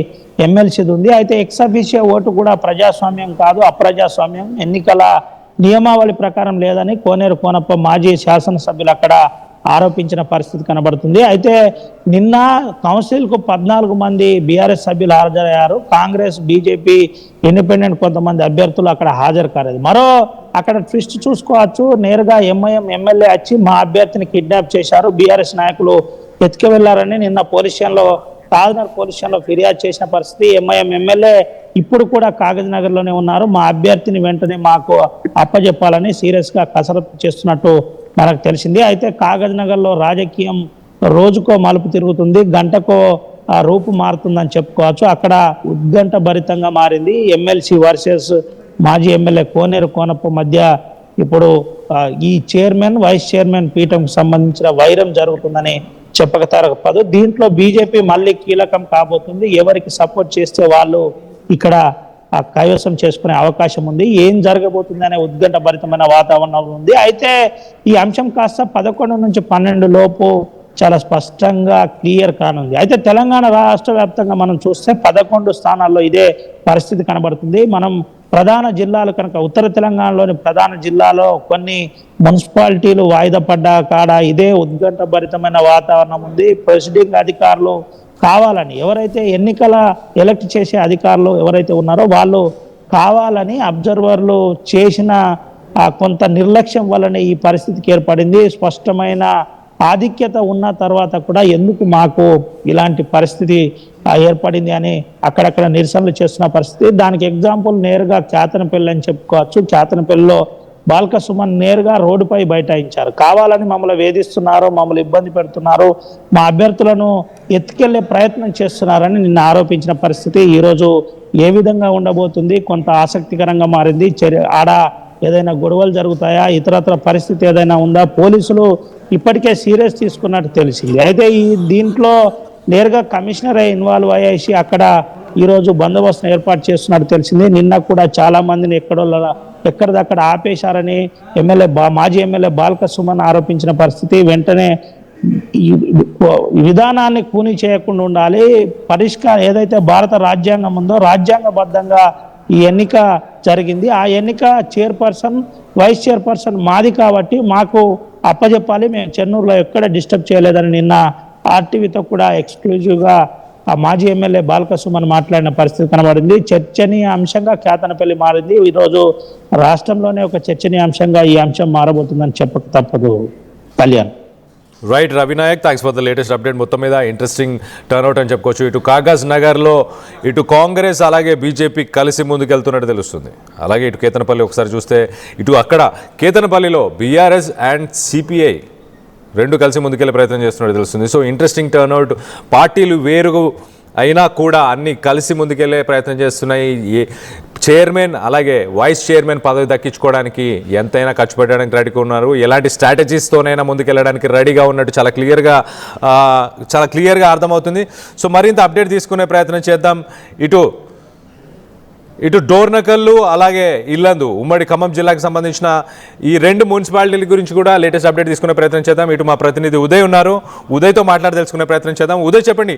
ఎమ్మెల్సీది ఉంది. అయితే ఎక్స్-అఫీషియో ఓటు కూడా ప్రజాస్వామ్యం కాదు, అప్రజాస్వామ్యం, ఎన్నికల నియమావళి ప్రకారం లేదని కోనేరు కోనప్ప మాజీ శాసనసభ్యులు అక్కడ ఆరోపించిన పరిస్థితి కనబడుతుంది. అయితే నిన్న కౌన్సిల్కు 14 మంది బీఆర్ఎస్ సభ్యులు హాజరయ్యారు. కాంగ్రెస్, బీజేపీ, ఇండిపెండెంట్ కొంతమంది అభ్యర్థులు అక్కడ హాజరు కాలేదు. మరో అక్కడ ట్విస్ట్ చూసుకోవచ్చు, నేరుగా ఎంఐఎం ఎమ్మెల్యే వచ్చి మా అభ్యర్థిని కిడ్నాప్ చేశారు, బీఆర్ఎస్ నాయకులు ఎత్తుకు వెళ్లారని నిన్న పోలీస్ స్టేషన్లో ఫిర్యాదు చేసిన పరిస్థితి. ఎంఐఎం ఎమ్మెల్యే ఇప్పుడు కూడా కాగజ్ నగర్లోనే ఉన్నారు, మా అభ్యర్థిని వెంటనే మాకు అప్పజెప్పాలని సీరియస్గా కసరత్తు చేస్తున్నట్టు మనకు తెలిసింది. అయితే కాగజ్ నగర్లో రాజకీయం రోజుకో మలుపు తిరుగుతుంది, గంటకో రూపు మారుతుందని చెప్పుకోవచ్చు. అక్కడ ఉద్గంట భరితంగా మారింది. ఎమ్మెల్సీ వర్సెస్ మాజీ ఎమ్మెల్యే కోనేరు కోనప్ప మధ్య ఇప్పుడు ఈ చైర్మన్ వైస్ చైర్మన్ పీఠంకు సంబంధించిన వైరం జరుగుతుందని చెప్పక తరగదు. దీంట్లో బీజేపీ మళ్ళీ కీలకం కాబోతుంది. ఎవరికి సపోర్ట్ చేస్తే వాళ్ళు ఇక్కడ కైవసం చేసుకునే అవకాశం ఉంది. ఏం జరగబోతుంది అనే ఉద్గంట భరితమైన వాతావరణం ఉంది. అయితే ఈ అంశం కాస్త 11 నుంచి 12 లోపు చాలా స్పష్టంగా క్లియర్ కానుంది. అయితే తెలంగాణ రాష్ట్ర వ్యాప్తంగా మనం చూస్తే 11 స్థానాల్లో ఇదే పరిస్థితి కనబడుతుంది. మనం ప్రధాన జిల్లాలు కనుక ఉత్తర తెలంగాణలోని ప్రధాన జిల్లాలో కొన్ని మున్సిపాలిటీలు వాయిదా పడ్డ కాడ ఇదే ఉద్గంట భరితమైన వాతావరణం ఉంది. ప్రెసిడింగ్ అధికారులు కావాలని ఎవరైతే ఎలక్ట్ చేసే అధికారులు ఎవరైతే ఉన్నారో వాళ్ళు కావాలని అబ్జర్వర్లు చేసిన కొంత నిర్లక్ష్యం వల్లనే ఈ పరిస్థితికి ఏర్పడింది. స్పష్టమైన ఆధిక్యత ఉన్న తర్వాత కూడా ఎందుకు మాకు ఇలాంటి పరిస్థితి ఏర్పడింది అని అక్కడక్కడ నిరసనలు చేస్తున్న పరిస్థితి. దానికి ఎగ్జాంపుల్ నేరుగా కేతనపల్లి అని చెప్పుకోవచ్చు. కేతనపల్లిలో బాల్క సుమన్ నేరుగా రోడ్డుపై బైఠాయించారు. కావాలని మమ్మల్ని వేధిస్తున్నారు, మమ్మల్ని ఇబ్బంది పెడుతున్నారు, మా అభ్యర్థులను ఎత్తుకెళ్లే ప్రయత్నం చేస్తున్నారని నిన్న ఆరోపించిన పరిస్థితి ఈరోజు ఏ విధంగా ఉండబోతుంది కొంత ఆసక్తికరంగా మారింది. ఆడ ఏదైనా గొడవలు జరుగుతాయా, ఇతరత్ర పరిస్థితి ఏదైనా ఉందా, పోలీసులు ఇప్పటికే సీరియస్ తీసుకున్నట్టు తెలిసింది. అయితే దీంట్లో నేరుగా కమిషనరే ఇన్వాల్వ్ అయ్యేసి అక్కడ ఈరోజు బందోబస్తును ఏర్పాటు చేస్తున్నట్టు తెలిసింది. నిన్న కూడా చాలా మందిని ఎక్కడిదక్కడ ఆపేశారని మాజీ ఎమ్మెల్యే బాల్క సుమన్ ఆరోపించిన పరిస్థితి. వెంటనే ఈ విధానాన్ని కూని చేయకుండా ఉండాలి, పరిష్కారం ఏదైతే భారత రాజ్యాంగం ఉందో రాజ్యాంగబద్ధంగా ఈ ఎన్నిక జరిగింది, ఆ ఎన్నిక చైర్పర్సన్ వైస్ చైర్పర్సన్ మాది కాబట్టి మాకు అప్పచెప్పాలి, మేము చెన్నూరులో ఎక్కడ డిస్టర్బ్ చేయలేదని నిన్న ఆర్టీవీతో కూడా ఎక్స్క్లూజివ్గా ఆ మాజీ ఎమ్మెల్యే బాల్క సుమన్ మాట్లాడిన పరిస్థితి కనబడింది. చర్చనీయ అంశంగా కేతనపల్లి మారింది. ఈరోజు రాష్ట్రంలోనే ఒక చర్చనీయ అంశంగా ఈ అంశం మారబోతుందని చెప్పక తప్పదు. Kalyan. Right Ravinayak, thanks for the latest update. మొత్తం మీద ఇంట్రెస్టింగ్ టర్న్అవుట్ అని చెప్పుకోవచ్చు. ఇటు కాగజ్ నగర్లో ఇటు కాంగ్రెస్ అలాగే బీజేపీ కలిసి ముందుకెళ్తున్నట్టు తెలుస్తుంది. అలాగే ఇటు కేతనపల్లి ఒకసారి చూస్తే ఇటు అక్కడ కేతనపల్లిలో బీఆర్ఎస్ అండ్ సిపిఐ రెండు కలిసి ముందుకెళ్ళే ప్రయత్నం చేస్తున్నట్టు తెలుస్తుంది. So interesting turnout. పార్టీలు వేరు అయినా కూడా అన్నీ కలిసి ముందుకెళ్లే ప్రయత్నం చేస్తున్నాయి. చైర్మన్ అలాగే వైస్ చైర్మన్ పదవి దక్కించుకోవడానికి ఎంతైనా ఖర్చు పెట్టడానికి రెడీగా ఉన్నారు. ఎలాంటి స్ట్రాటజీస్తోనైనా ముందుకెళ్ళడానికి రెడీగా ఉన్నట్టు చాలా క్లియర్గా అర్థమవుతుంది. సో మరింత అప్డేట్ తీసుకునే ప్రయత్నం చేద్దాం. ఇటు ఇటు డోర్నకల్లు అలాగే ఇల్లందు ఉమ్మడి ఖమ్మం జిల్లాకు సంబంధించిన ఈ రెండు మున్సిపాలిటీల గురించి కూడా లేటెస్ట్ అప్డేట్ తీసుకునే ప్రయత్నం చేద్దాం. ఇటు మా ప్రతినిధి ఉదయ్ ఉన్నారు, ఉదయ్తో మాట్లాడి తెలుసుకునే ప్రయత్నం చేద్దాం. ఉదయ్ చెప్పండి,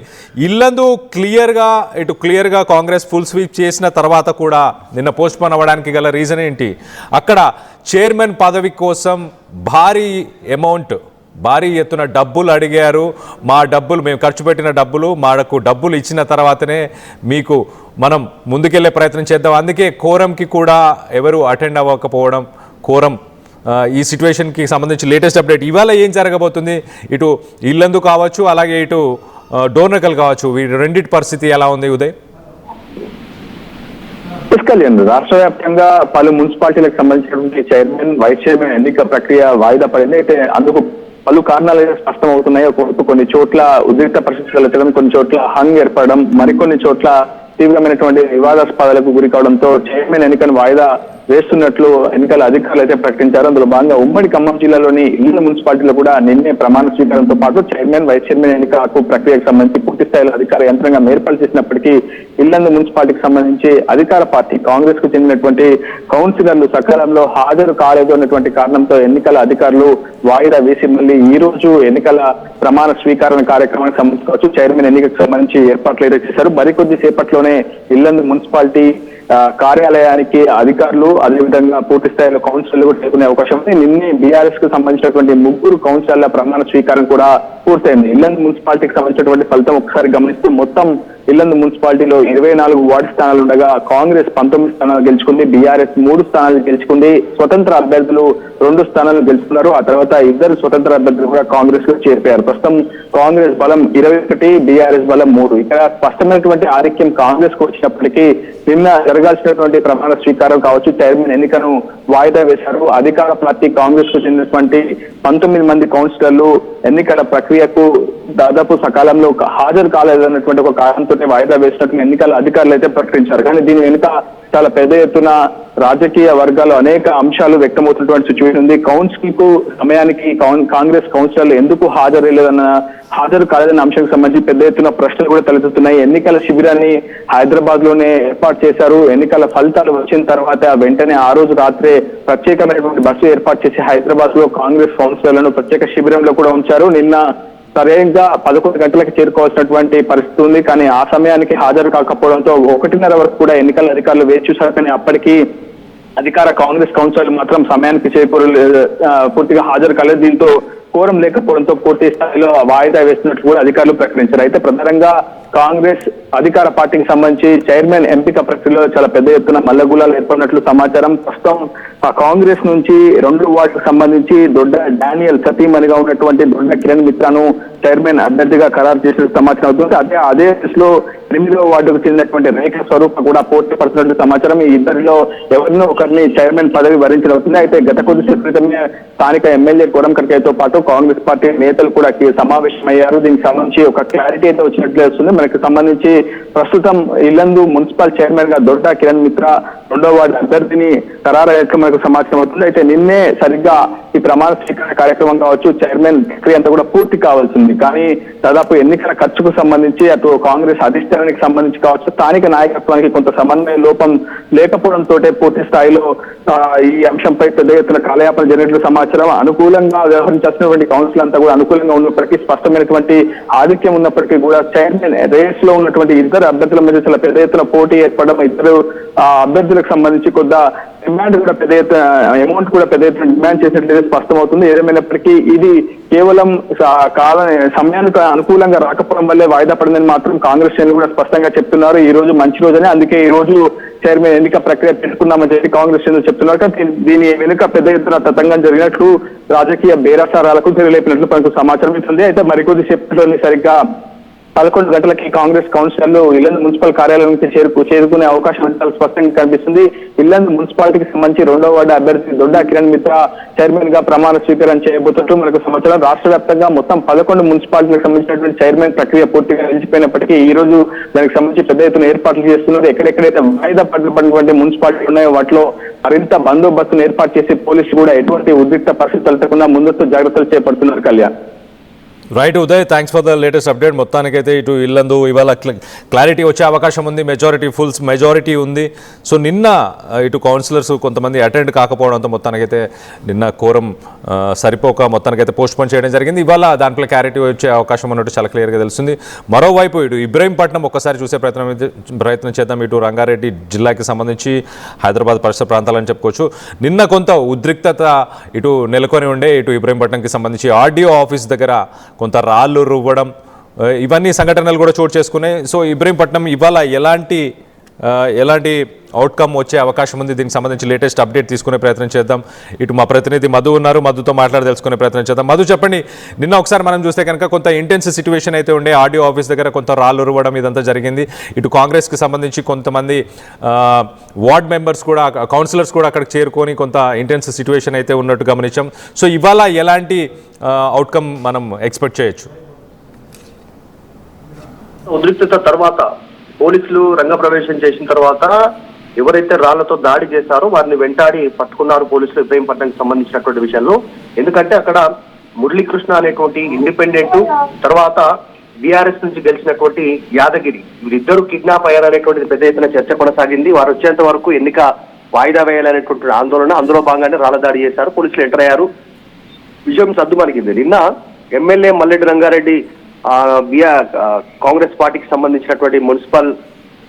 ఇల్లందు క్లియర్గా కాంగ్రెస్ ఫుల్ స్వీప్ చేసిన తర్వాత కూడా నిన్న పోస్ట్ పోన్ అవ్వడానికి గల రీజన్ ఏంటి? అక్కడ చైర్మన్ పదవి కోసం భారీ ఎత్తున డబ్బులు అడిగారు. మా డబ్బులు మేము ఖర్చు పెట్టిన డబ్బులు మాకు డబ్బులు ఇచ్చిన తర్వాతనే మీకు మనం ముందుకెళ్లే ప్రయత్నం చేద్దాం. అందుకే కోరంకి కూడా ఎవరు అటెండ్ అవ్వకపోవడం, కోరం ఈ సిచ్యువేషన్కి సంబంధించి లేటెస్ట్ అప్డేట్ ఇవాళ ఏం జరగబోతుంది? ఇటు ఇల్లందు కావచ్చు అలాగే ఇటు డోర్నకల్ కావచ్చు, వీటి రెండింటి పరిస్థితి ఎలా ఉంది ఉదయ్? తీసుకెళ్ళండి. రాష్ట్ర వ్యాప్తంగా పలు మున్సిపాలిటీలకు సంబంధించినటువంటి చైర్మన్, వైస్ చైర్మన్ ఎన్నిక ప్రక్రియ వాయిదా పడింది. అయితే అందుకు పలు కారణాలు స్పష్టం అవుతున్నాయి. కొన్ని చోట్ల ఉద్రిక్త పరిస్థితులు ఎత్తడం, కొన్ని చోట్ల హంగ్ ఏర్పడడం, మరికొన్ని చోట్ల తీవ్రమైనటువంటి వివాదాస్పదాలకు గురి కావడంతో చైర్మన్ ఎన్నికను వాయిదా వేస్తున్నట్లు ఎన్నికల అధికారులు అయితే ప్రకటించారు. అందులో భాగంగా ఉమ్మడి ఖమ్మం జిల్లాలోని ఇల్లు మున్సిపాలిటీలో కూడా నిన్నే ప్రమాణ స్వీకారంతో పాటు చైర్మన్, వైస్ చైర్మన్ ఎన్నికలకు ప్రక్రియకు సంబంధించి పూర్తి స్థాయిలో అధికార యంత్రాంగం ఏర్పాటు చేసినప్పటికీ ఇల్లందు మున్సిపాలిటీకి సంబంధించి అధికార పార్టీ కాంగ్రెస్ కు చెందినటువంటి కౌన్సిలర్లు సకాలంలో హాజరు కాలేదు అన్నటువంటి కారణంతో ఎన్నికల అధికారులు వాయిదా వేసి మళ్ళీ ఈ రోజు ఎన్నికల ప్రమాణ స్వీకారణ కార్యక్రమానికి సంబంధించి చైర్మన్ ఎన్నికకు సంబంధించి ఏర్పాట్లు అయితే చేశారు. మరికొద్ది సేపట్లోనే ఇల్లందు మున్సిపాలిటీ కార్యాలయానికి అధికారులు అదేవిధంగా పూర్తి స్థాయిలో కౌన్సిలర్లు కూడా చేరుకునే అవకాశం ఉంది. నిన్నే బీఆర్ఎస్ కు సంబంధించినటువంటి 3 కౌన్సిలర్ల ప్రమాణ స్వీకారం కూడా పూర్తయింది. ఇల్లందు మున్సిపాలిటీకి సంబంధించినటువంటి ఫలితం ఒకసారి గమనిస్తూ మొత్తం ఇల్లందు మున్సిపాలిటీలో 24 వార్డు స్థానాలు ఉండగా కాంగ్రెస్ 19 స్థానాలు గెలుచుకుంది, బీఆర్ఎస్ 3 స్థానాలు గెలుచుకుంది, స్వతంత్ర అభ్యర్థులు 2 స్థానాలు గెలుచుకున్నారు. ఆ తర్వాత 2 స్వతంత్ర అభ్యర్థులు కూడా కాంగ్రెస్ లో చేరిపోయారు. ప్రస్తుతం కాంగ్రెస్ బలం 21, బీఆర్ఎస్ బలం 3. ఇక్కడ స్పష్టమైనటువంటి ఆధిక్యం కాంగ్రెస్ కు వచ్చినప్పటికీ నిన్న జరగాల్సినటువంటి ప్రమాణ స్వీకారం కావచ్చు, చైర్మన్ ఎన్నికను వాయిదా వేశారు. అధికార పార్టీ కాంగ్రెస్ కు చెందినటువంటి 19 మంది కౌన్సిలర్లు ఎన్నికల ప్రక్రియకు దాదాపు సకాలంలో హాజరు కాలేదన్నటువంటి ఒక కారణంతో వాయిదా వేసినట్టు ఎన్నికల అధికారులు అయితే ప్రకటించారు. కానీ దీని వెనుక చాలా పెద్ద ఎత్తున రాజకీయ వర్గాలు అనేక అంశాలు వ్యక్తమవుతున్నటువంటి సిచ్యువేషన్ ఉంది. కౌన్సిల్ కు సమయానికి కాంగ్రెస్ కౌన్సిలర్లు ఎందుకు హాజరు కాలేదన్న అంశానికి సంబంధించి పెద్ద ఎత్తున ప్రశ్నలు కూడా తలెత్తుతున్నాయి. ఎన్నికల శిబిరాన్ని హైదరాబాద్ లోనే ఏర్పాటు చేశారు. ఎన్నికల ఫలితాలు వచ్చిన తర్వాత వెంటనే ఆ రోజు రాత్రే ప్రత్యేకమైనటువంటి బస్సు ఏర్పాటు చేసి హైదరాబాద్ లో కాంగ్రెస్ కౌన్సిలర్లను ప్రత్యేక శిబిరంలో కూడా ఉంచారు. నిన్న సరైనగా 11 గంటలకు చేరుకోవాల్సినటువంటి పరిస్థితి ఉంది. కానీ ఆ సమయానికి హాజరు కాకపోవడంతో 1:30 వరకు కూడా ఎన్నికల అధికారులు వేచి చూశారు. కానీ అప్పటికీ అధికార కాంగ్రెస్ కౌన్సిలర్లు మాత్రం సమయానికి పూర్తిగా హాజరు కాలేదు. దీంతో కోరం లేకపోవడంతో పూర్తి స్థాయిలో వాయిదా వేస్తున్నట్లు కూడా అధికారులు ప్రకటించారు. అయితే ప్రధానంగా కాంగ్రెస్ అధికార పార్టీకి సంబంధించి చైర్మన్ ఎంపిక ప్రక్రియలో చాలా పెద్ద ఎత్తున మల్లగులాలు ఏర్పడినట్లు సమాచారం. ప్రస్తుతం ఆ కాంగ్రెస్ నుంచి 2 వార్డుకు సంబంధించి దొడ్డ డానియల్ సతీమణిగా ఉన్నటువంటి దొడ్డ కిరణ్ మిత్రాను చైర్మన్ అభ్యర్థిగా ఖరారు చేసిన సమాచారం అవుతుంది. అదే లో 8వ వార్డుకు చెందినటువంటి రేఖ స్వరూప కూడా పోటీ పడుతున్నట్లు సమాచారం. ఈ ఇద్దరిలో ఎవరినో ఒకరిని చైర్మన్ పదవి వరించబడుతుంది. అయితే గత కొద్దిసేపు క్రితమే స్థానిక ఎమ్మెల్యే కోరం కర్కయ్యతో పాటు కాంగ్రెస్ పార్టీ నేతలు కూడా సమావేశమయ్యారు. దీనికి సంబంధించి ఒక క్లారిటీ అయితే వచ్చినట్లే వస్తుంది. మనకి సంబంధించి ప్రస్తుతం ఇల్లందు మున్సిపల్ చైర్మన్ గా దొడ్డ కిరణ్ మిత్ర 2వ వార్డు అభ్యర్థిని ఖరారయ్యాక మనకు సమాచారం అవుతుంది. అయితే నిన్నే సరిగ్గా ఈ ప్రమాణ స్వీకరణ కార్యక్రమం కావచ్చు, చైర్మన్ ప్రక్రియ అంతా కూడా పూర్తి కావాల్సింది. కానీ దాదాపు ఎన్నికల ఖర్చుకు సంబంధించి అటు కాంగ్రెస్ అధిష్టానానికి సంబంధించి కావచ్చు, స్థానిక నాయకత్వానికి కొంత సమన్వయ లోపం లేకపోవడంతో పూర్తి స్థాయిలో ఈ అంశంపై పెద్ద ఎత్తున కాలయాపన జరిగినట్లు సమాచారం. అనుకూలంగా వ్యవహరించాల్సినటువంటి కౌన్సిల్ అంతా కూడా అనుకూలంగా ఉన్నప్పటికీ, స్పష్టమైనటువంటి ఆధిక్యం ఉన్నప్పటికీ కూడా చైర్మన్ రేస్ లో ఉన్నటువంటి 2 అభ్యర్థుల మధ్య చాలా పెద్ద ఎత్తున పోటీ ఏర్పడడం, 2 అభ్యర్థులకు సంబంధించి కొద్ది డిమాండ్ కూడా పెద్ద ఎత్తున అమౌంట్ కూడా పెద్ద ఎత్తున డిమాండ్ చేసినట్లయితే స్పష్టమవుతుంది. ఏదేమైనప్పటికీ ఇది కేవలం సమయానికి అనుకూలంగా రాకపోవడం వల్లే వాయిదా పడిందని మాత్రం కాంగ్రెస్ శ్రేణులు కూడా స్పష్టంగా చెప్తున్నారు. ఈ రోజు మంచి రోజనే, అందుకే ఈ రోజు చైర్మన్ ఎన్నిక ప్రక్రియ పెట్టుకున్నామని చెప్పి కాంగ్రెస్ శ్రేణులు చెప్తున్నారు. కానీ దీని వెనుక పెద్ద ఎత్తున తతంగం జరిగినట్లు, రాజకీయ బేరసారాలకు తెరలేపినట్లు మనకు సమాచారం ఇస్తుంది. అయితే మరికొద్ది సేపట్లోనే సరిగ్గా 11 గంటలకి కాంగ్రెస్ కౌన్సిలర్లు ఇల్లందు మున్సిపల్ కార్యాలయానికి చేరుకునే అవకాశం చాలా స్పష్టంగా కనిపిస్తుంది. ఇల్లందు మున్సిపాలిటీకి సంబంధించి 2వ వార్డు అభ్యర్థి దొడ్డ కిరణ్ మిత్ర చైర్మన్ గా ప్రమాణ స్వీకారం చేయబోతున్నట్లు మనకు సమాచారం. రాష్ట్ర వ్యాప్తంగా మొత్తం 11 మున్సిపాలిటీలకు సంబంధించినటువంటి చైర్మన్ ప్రక్రియ పూర్తిగా నిలిచిపోయినప్పటికీ ఈ రోజు దానికి సంబంధించి పెద్ద ఎత్తున ఏర్పాట్లు చేస్తున్నారు. ఎక్కడెక్కడైతే వాయిదా పడినటువంటి మున్సిపాలిటీలు ఉన్నాయో వాటిలో మరింత బందోబస్తును ఏర్పాటు చేసి పోలీసులు కూడా ఎటువంటి ఉద్రిక్త పరిస్థితులు తగ్గకుండా ముందస్తు జాగ్రత్తలు చేపడుతున్నారు. Kalyan. Right Uday, thanks for the latest update. మొత్తానికైతే ఇటు ఇల్లందు ఇవాళ క్లారిటీ వచ్చే అవకాశం ఉంది, ఫుల్స్ మెజారిటీ ఉంది. సో నిన్న ఇటు కౌన్సిలర్స్ కొంతమంది అటెండ్ కాకపోవడంతో మొత్తానికైతే నిన్న కోరం సరిపోక మొత్తానికైతే పోస్ట్ పోన్ చేయడం జరిగింది. ఇవాళ దాంట్లో క్లారిటీ వచ్చే అవకాశం ఉన్నట్టు చాలా క్లియర్గా తెలుస్తుంది. మరోవైపు ఇటు ఇబ్రహీంపట్నం ఒక్కసారి చూసే ప్రయత్నం చేద్దాం. ఇటు రంగారెడ్డి జిల్లాకి సంబంధించి హైదరాబాద్ పరిసర ప్రాంతాలని చెప్పుకోవచ్చు. నిన్న కొంత ఉద్రిక్తత ఇటు నెలకొని ఉండే ఇటు ఇబ్రహీంపట్నంకి సంబంధించి ఆర్డీఓ ఆఫీస్ దగ్గర కొంత రాళ్ళు రువ్వడం, ఇవన్నీ సంఘటనలు కూడా చోటు చేసుకున్నాయి. సో ఇబ్రహీంపట్నం ఇవాళ ఎలాంటి అవుట్కమ్ వచ్చే అవకాశం ఉంది, దీనికి సంబంధించి లేటెస్ట్ అప్డేట్ తీసుకునే ప్రయత్నం చేద్దాం. ఇటు మా ప్రతినిధి మధు ఉన్నారు, మధుతో మాట్లాడి తెలుసుకునే ప్రయత్నం చేద్దాం. మధు చెప్పండి, నిన్న ఒకసారి మనం చూస్తే కనుక కొంత ఇంటెన్స్ సిచ్యువేషన్ అయితే ఉండే, ఆర్డీఓ ఆఫీస్ దగ్గర కొంత రాళ్ళు ఉరవడం ఇదంతా జరిగింది. ఇటు కాంగ్రెస్కి సంబంధించి కొంతమంది వార్డ్ మెంబర్స్ కూడా, కౌన్సిలర్స్ కూడా అక్కడికి చేరుకొని కొంత ఇంటెన్స్ సిచ్యువేషన్ అయితే ఉన్నట్టు గమనించాం. సో ఇవాళ ఎలాంటి అవుట్కమ్ మనం ఎక్స్పెక్ట్ చేయొచ్చు? ఉద్రిక్తత తర్వాత పోలీసులు రంగప్రవేశం చేసిన తర్వాత ఎవరైతే రాళ్లతో దాడి చేశారో వారిని వెంటాడి పట్టుకున్నారు పోలీసులు ఇబ్రహీంపట్నంకి సంబంధించినటువంటి విషయంలో. ఎందుకంటే అక్కడ మురళీకృష్ణ అనేటువంటి ఇండిపెండెంట్, తర్వాత బీఆర్ఎస్ నుంచి గెలిచినటువంటి యాదగిరి, వీరిద్దరూ కిడ్నాప్ అయ్యారనేటువంటిది పెద్ద ఎత్తున చర్చ కొనసాగింది. వారు వచ్చేంత వరకు ఎన్నిక వాయిదా వేయాలనేటువంటి ఆందోళన, అందులో భాగంగానే రాళ్ల దాడి చేశారు. పోలీసులు ఎంటర్ అయ్యారు. విషయం సద్దుమణిగింది. నిన్న ఎమ్మెల్యే మల్లెడ్డి రంగారెడ్డి కాంగ్రెస్ పార్టీకి సంబంధించినటువంటి మున్సిపల్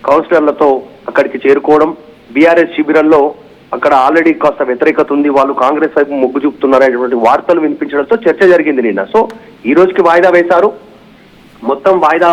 కౌన్సిలర్లతో అక్కడికి చేరుకోవడం, బీఆర్ఎస్ శిబిరంలో అక్కడ ఆల్రెడీ కాస్త వ్యతిరేకత ఉంది, వాళ్ళు కాంగ్రెస్ వైపు మొగ్గు చూపుతున్నారనేటువంటి వార్తలు వినిపించడంతో చర్చ జరిగింది నిన్న. సో ఈ రోజుకి వాయిదా వేశారు. మొత్తం వాయిదా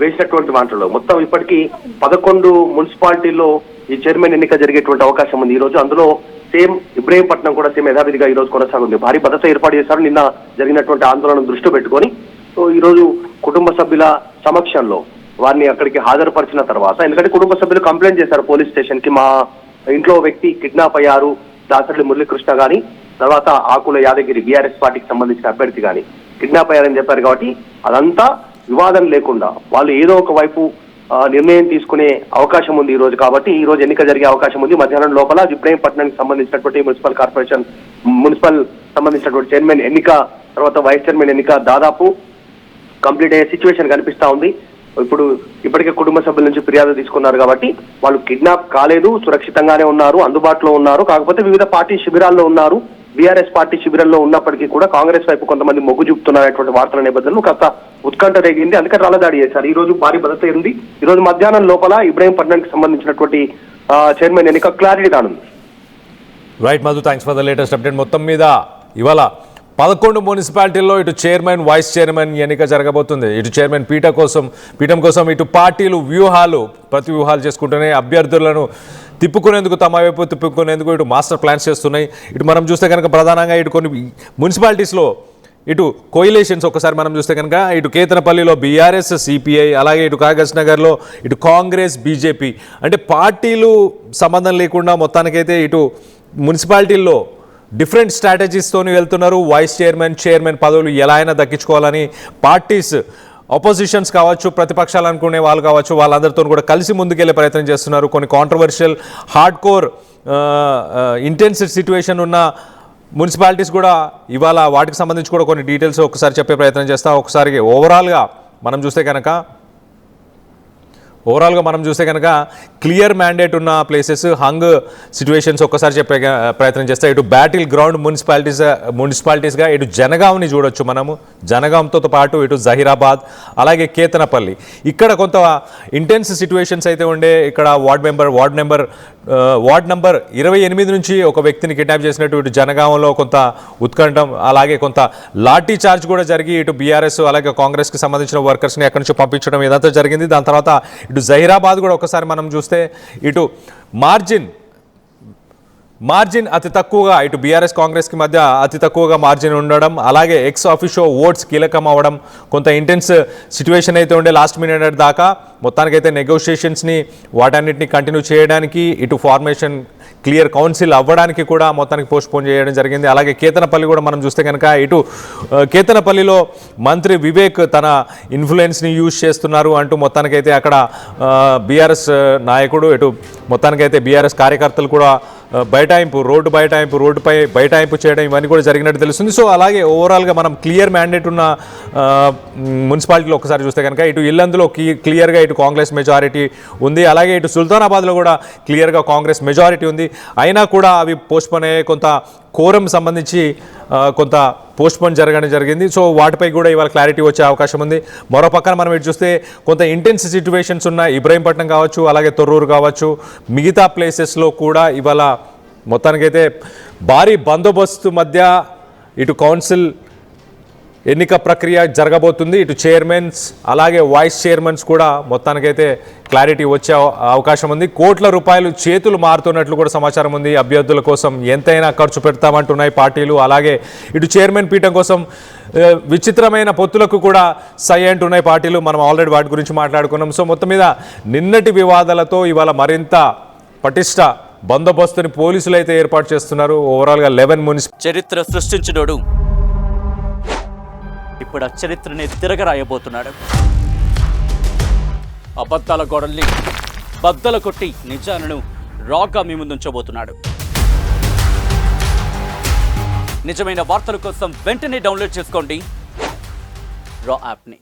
వేసినటువంటి వాటిలో మొత్తం ఇప్పటికీ 11 మున్సిపాలిటీల్లో ఈ చైర్మన్ ఎన్నిక జరిగేటువంటి అవకాశం ఉంది ఈ రోజు. అందులో సేమ్ ఇబ్రహీంపట్నం కూడా సేమ్ యథావిధిగా ఈ రోజు కొనసాగుంది. భారీ భద్రత ఏర్పాటు చేశారు నిన్న జరిగినటువంటి ఆందోళన దృష్టిలో పెట్టుకొని. సో ఈ రోజు కుటుంబ సభ్యుల సమక్షంలో వారిని అక్కడికి హాజరుపరిచిన తర్వాత, ఎందుకంటే కుటుంబ సభ్యులు కంప్లైంట్ చేశారు పోలీస్ స్టేషన్ కి, మా ఇంట్లో వ్యక్తి కిడ్నాప్ అయ్యారు, దాసరి మురళీకృష్ణ గాని తర్వాత ఆకుల యాదగిరి బీఆర్ఎస్ పార్టీకి సంబంధించిన అభ్యర్థి గాని కిడ్నాప్ అయ్యారని చెప్పారు. కాబట్టి అదంతా వివాదం లేకుండా వాళ్ళు ఏదో ఒక వైపు నిర్ణయం తీసుకునే అవకాశం ఉంది ఈ రోజు. కాబట్టి ఈ రోజు ఎన్నిక జరిగే అవకాశం ఉంది. మధ్యాహ్నం లోపల ఇబ్రహీంపట్నానికి సంబంధించినటువంటి మున్సిపల్ సంబంధించినటువంటి చైర్మన్ ఎన్నిక, తర్వాత వైస్ చైర్మన్ ఎన్నిక దాదాపు కంప్లీట్ అయ్యే సిచ్యువేషన్ కనిపిస్తా ఉంది. ఇప్పటికే కుటుంబ సభ్యుల నుంచి ఫిర్యాదు తీసుకున్నారు కాబట్టి వాళ్ళు కిడ్నాప్ కాలేదు, సురక్షితంగానే ఉన్నారు, అందుబాటులో ఉన్నారు. కాకపోతే వివిధ పార్టీ శిబిరాల్లో ఉన్నారు. బీఆర్ఎస్ పార్టీ శిబిరంలో ఉన్నప్పటికీ కూడా కాంగ్రెస్ వైపు కొంతమంది మొగ్గు చూపుతున్నారనేటువంటి వార్తల నేపథ్యంలో కాస్త ఉత్కంఠ రేగింది. అందుకని రాళ్ల దాడి చేశారు. ఈ రోజు భారీ భద్రత ఉంది. ఈ రోజు మధ్యాహ్నం లోపల ఇబ్రహీంపట్నానికి సంబంధించినటువంటి చైర్మన్ ఎన్నిక క్లారిటీ రానుంది. Right Madhu, thanks for the latest update. మొత్తం మీద ఇవాళ 11 మున్సిపాలిటీల్లో ఇటు చైర్మన్, వైస్ చైర్మన్ ఎన్నిక జరగబోతుంది. ఇటు చైర్మన్ పీఠం కోసం ఇటు పార్టీలు ప్రతి వ్యూహాలు చేసుకుంటూనే అభ్యర్థులను తమ వైపు తిప్పుకునేందుకు ఇటు మాస్టర్ ప్లాన్స్ చేస్తున్నాయి. ఇటు మనం చూస్తే కనుక ప్రధానంగా ఇటు కొన్ని మున్సిపాలిటీస్లో ఇటు కోయిలేషన్స్ ఒకసారి మనం చూస్తే కనుక ఇటు కేతనపల్లిలో బీఆర్ఎస్, సిపిఐ, అలాగే ఇటు కాగజ్ నగర్లో ఇటు కాంగ్రెస్, బీజేపీ, అంటే పార్టీలు సంబంధం లేకుండా మొత్తానికైతే ఇటు మున్సిపాలిటీల్లో డిఫరెంట్ స్ట్రాటజీస్తోని వెళ్తున్నారు. వైస్ చైర్మన్ పదవులు ఎలా అయినా దక్కించుకోవాలని పార్టీస్, ఆపోజిషన్స్ కావచ్చు, ప్రతిపక్షాలు అనుకునే వాళ్ళు కావచ్చు, వాళ్ళందరితో కూడా కలిసి ముందుకెళ్లే ప్రయత్నం చేస్తున్నారు. కొన్ని controversial, hard core, intense situation ఉన్న మున్సిపాలిటీస్ కూడా ఇవాళ వాటికి సంబంధించి కూడా కొన్ని డీటెయిల్స్ ఒకసారి చెప్పే ప్రయత్నం చేస్తాం. ఒకసారి ఓవరాల్గా మనం చూస్తే కనుక క్లియర్ మ్యాండేట్ ఉన్న ప్లేసెస్, హంగ్ సిచ్యువేషన్స్ ఒక్కసారి చెప్పే ప్రయత్నం చేస్తే ఇటు బ్యాటిల్ గ్రౌండ్ మున్సిపాలిటీస్గా ఇటు జనగాంని చూడొచ్చు మనము. జనగాంతో పాటు ఇటు జహీరాబాద్, అలాగే కేతనపల్లి, ఇక్కడ కొంత ఇంటెన్స్ సిచ్యువేషన్స్ అయితే ఉండే. ఇక్కడ వార్డ్ నంబర్ 28 నుంచి ఒక వ్యక్తిని కిడ్నాప్ చేసినట్టు ఇటు జనగాంలో కొంత ఉత్కంఠం, అలాగే కొంత లాఠీ చార్జ్ కూడా జరిగి ఇటు బీఆర్ఎస్ అలాగే కాంగ్రెస్కి సంబంధించిన వర్కర్స్ని అక్కడి నుంచి పంపించడం ఇదంతా జరిగింది. దాని తర్వాత ఇటు జహీరాబాద్ కూడా ఒకసారి మనం చూస్తే ఇటు మార్జిన్ అతి తక్కువగా, ఇటు బీఆర్ఎస్ కాంగ్రెస్కి మధ్య అతి తక్కువగా మార్జిన్ ఉండడం, అలాగే ఎక్స్ ఆఫీషియో ఓట్స్ కీలకం అవ్వడం, కొంత ఇంటెన్స్ సిచ్యువేషన్ అయితే ఉండే లాస్ట్ మినిట్ దాకా. మొత్తానికైతే నెగోషియేషన్స్ని వాటన్నిటిని కంటిన్యూ చేయడానికి, ఇటు ఫార్మేషన్ క్లియర్ కౌన్సిల్ అవ్వడానికి కూడా మొత్తానికి పోస్ట్ పోన్ చేయడం జరిగింది. అలాగే కేతనపల్లి కూడా మనం చూస్తే కనుక ఇటు కేతనపల్లిలో మంత్రి వివేక్ తన ఇన్ఫ్లుయెన్స్ని యూజ్ చేస్తున్నారు అంటూ మొత్తానికైతే అక్కడ బీఆర్ఎస్ నాయకుడు, ఇటు మొత్తానికైతే బీఆర్ఎస్ కార్యకర్తలు కూడా రోడ్డుపై బైఠాయింపు చేయడం ఇవన్నీ కూడా జరిగినట్టు తెలుస్తుంది. సో అలాగే ఓవరాల్గా మనం క్లియర్ మ్యాండేట్ ఉన్న మున్సిపాలిటీలో ఒకసారి చూస్తే కనుక ఇటు ఇల్లందులో క్లియర్గా ఇటు కాంగ్రెస్ మెజారిటీ ఉంది, అలాగే ఇటు సుల్తానాబాద్లో కూడా క్లియర్గా కాంగ్రెస్ మెజారిటీ ఉంది. అయినా కూడా అవి పోస్ట్పోన్ అయ్యే కొంత కోరం సంబంధించి కొంత పోస్ట్పోన్ జరిగింది. సో వాటిపై కూడా ఇవాళ క్లారిటీ వచ్చే అవకాశం ఉంది. మరో పక్కన మనం ఇటు చూస్తే కొంత ఇంటెన్స్ సిచ్యువేషన్స్ ఉన్న ఇబ్రహీంపట్నం కావచ్చు, అలాగే తొర్రూరు కావచ్చు, మిగతా ప్లేసెస్లో కూడా ఇవాళ మొత్తానికైతే భారీ బందోబస్తు మధ్య ఇటు కౌన్సిల్ ఎన్నిక ప్రక్రియ జరగబోతుంది. ఇటు చైర్మన్స్ అలాగే వైస్ చైర్మన్స్ కూడా మొత్తానికైతే క్లారిటీ వచ్చే అవకాశం ఉంది. కోట్ల రూపాయలు చేతులు మారుతున్నట్లు కూడా సమాచారం ఉంది. అభ్యర్థుల కోసం ఎంతైనా ఖర్చు పెడతామంటున్నాయి పార్టీలు. అలాగే ఇటు చైర్మన్ పీఠం కోసం విచిత్రమైన పొత్తులకు కూడా సై అంటున్నాయి పార్టీలు. మనం ఆల్రెడీ వాటి గురించి మాట్లాడుకున్నాం. సో మొత్తం మీద నిన్నటి వివాదాలతో ఇవాళ మరింత పటిష్ట బందోబస్తుని పోలీసులు అయితే ఏర్పాటు చేస్తున్నారు. ఓవరాల్గా 11 మున్సిపల్ చరిత్ర సృష్టించినోడు ఇప్పుడు ఆ చరిత్రని తిరగరాయబోతున్నాడు. అబద్ధాల గోడల్ని బద్దలు కొట్టి నిజాలను రాగా మీ ముందుంచబోతున్నాడు. నిజమైన వార్తల కోసం వెంటనే డౌన్లోడ్ చేసుకోండి రా యాప్ని.